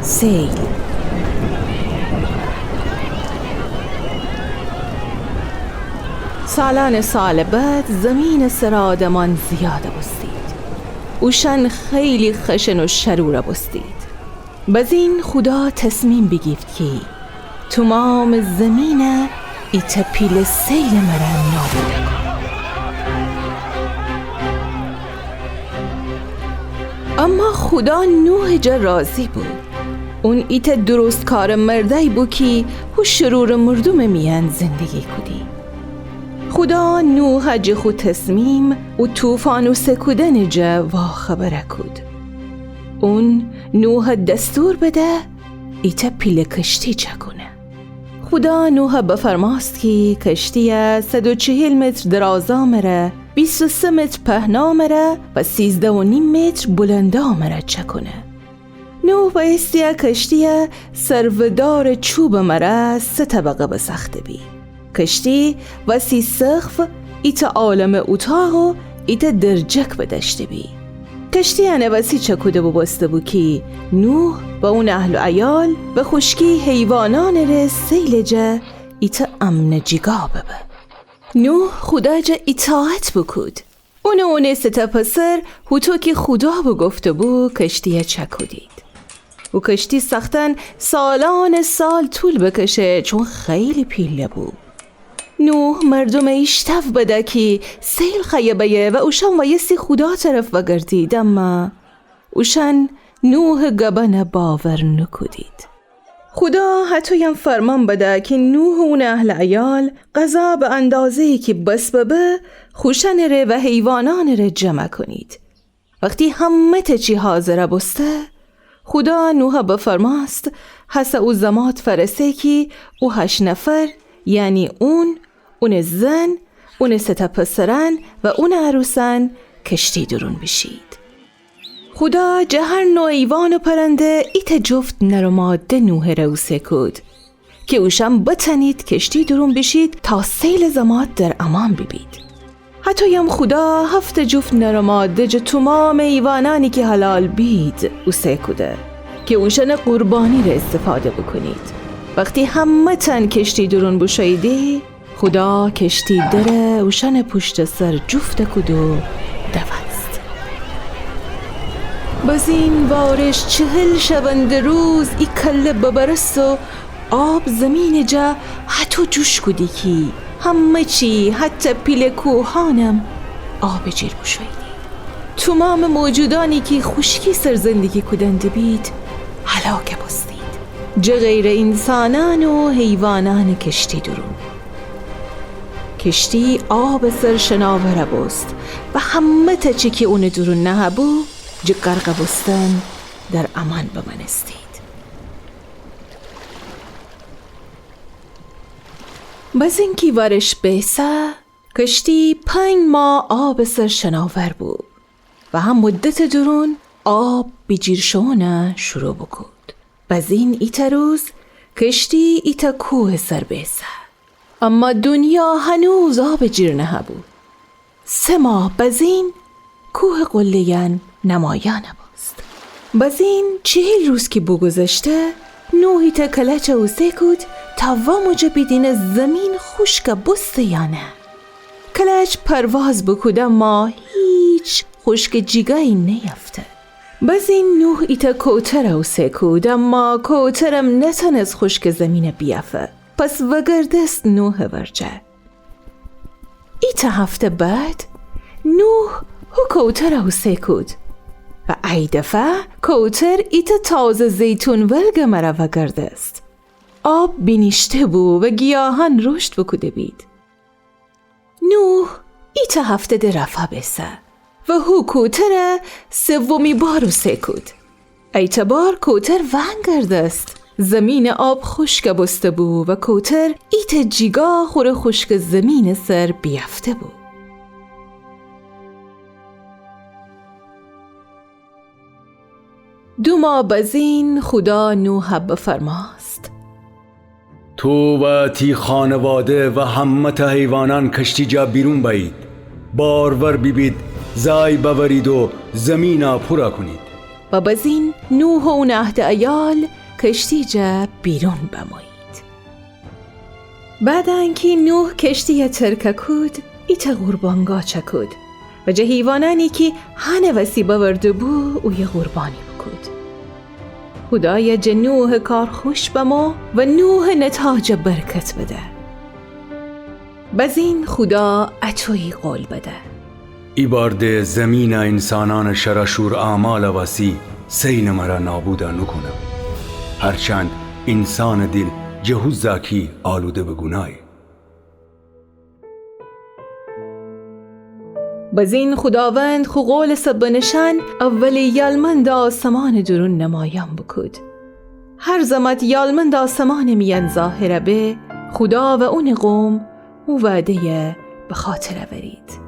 سیل. سالان سال بعد زمین سر آدمان زیاده بستید. اوشن خیلی خشن و شروره بستید. بزین خدا تصمیم بگیفت که تمام زمین ایتا پیل سیل مرن نابوده کن. اما خدا نوح جا راضی بود. اون ایتا درست کار مردی بود که هو شرور مردم میان زندگی کدی. خدا نوح جا خود تصمیم و توفان و سکودن جا و خبره کد. اون نوح دستور بده ایتا پیل کشتی چکونه. خدا نوح بفرماست که کشتی 140 متر درازا مره، 23 متر پهنا مره و 13.5 متر بلندا مره چکونه. نوح بایستی کشتی سرودار چوب مره 3 طبقه بسخته بی. کشتی وسی سقف ایتا عالم اتاق و ایتا درجک بدشته بی. کشتی انواسی چکوده بسته بو که نوح با اون اهل و عیال به خشکی حیوانان ره سیل جا ایتا امن جگا ببه. نوح خدا جا اطاعت بکود. اونه 3 پسر هوتو که خدا بگفته بو کشتی چکودید. و کشتی سختن سالان سال طول بکشه چون خیلی پیله بو. نوح مردم ایشتف بده که سیل خیبه و اوشن ویسی خدا طرف بگردید، اما اوشن نوح گبن باور نکدید. خدا حتی یم فرمان بده که نوح و اون اهل عیال غذا به اندازه‌ای که بس ببه خوشن ره و حیوانان ره جمع کنید. وقتی همه چی حاضر بسته، خدا نوح بفرماست حس او زمات فرسه که او 8 نفر یعنی اون زن، اون 3 پسرن و اون عروسن کشتی درون بشید. خدا جهر نوع ایوان و پرنده ایت جفت نر و ماده نوح روسه کد که اوشم بتنید کشتی درون بشید تا سیل زمات در امان ببید. حتی یم خدا 7 جفت نر و ماده جا تمام ایوانانی که حلال بید اوسه کده که اوشن قربانی را استفاده بکنید. وقتی همه تن کشتی درون بشایده، خدا کشتی دره اوشن پشت سر جفت کدو دوست. بزین وارش 40 شبنده روز ای کله ببرست و آب زمین جا حتی جوش کدی کی همه چی حتی پیل کوهانم آب جیر بشویدی. تمام موجودانی که خشکی سر زندگی کدند بید هلاک بستید، جه غیر انسانان و حیوانان کشتی درون. کشتی آب سر شناوره بست و همه تا چی که اون درون نه بو جه غرق بستن در امان بمنستید. بز اینکه ورش بیسه کشتی 5 ماه آب سر شناور بود و هم مدت درون آب بجیر شونه شروع بکود. بز این ایتا روز کشتی ایتا کوه سر بیسه، اما دنیا هنوز آب جیر نه بود. 3 ماه بزین کوه قلیان نمایان باست. بزین 40 روز که بگذشته نوحی تا کلچه او سکود تا واموجه بیدین زمین خشک بسته یا نه. کلچ پرواز بکود اما هیچ خشک جیگایی نیفته. بزین نوح ایتا کوتر او سکود اما کوترم نتن از خشک زمین بیافه، پس وگردست نوح ورجه. ایتا هفته بعد نوح هو کوتر او سکود و ای دفعه کوتر ایتا تازه زیتون ولگ مرا وگردست. آب بینیشته بو و گیاهان رشد بکوده بید. نوح ایتا هفته ده رفا بسه و هو کوتر 3 بارو سکود. ایتا بار کوتر ونگردست. زمین آب خشک بسته بو و کوتر ایتا جیگا خور خشک زمین سر بیافته بو. دو ماه بزین خدا نوح بفرماست تو و تی خانواده و همه حیوانان کشتی جا بیرون بایید، بارور ببید، زای بورید و زمین پورا کنید. و بزین نوح و نهد ایال کشتی جا بیرون بمایید. بعد انکی نوح کشتی ترک کود ایت قربانگاه چکود و جه حیوانانی که هنه وسی بورده بو او یه قربانی بکود. خدای جه نوح کار خوش بما و نوح نتاج برکت بده. بزین خدا اتوی قول بده. ای بارده زمین انسانان شرشور اعمال وسی سین مرا نابودا نکنم. هرچند انسان دل جهوز زاکی آلوده به گناه. بزین خداوند خو قول سبنشن اولی یالمند آسمان درون نمایان بکود. هر زمت یالمند آسمان میان ظاهره به خدا و اون قوم او وعده به خاطر برید.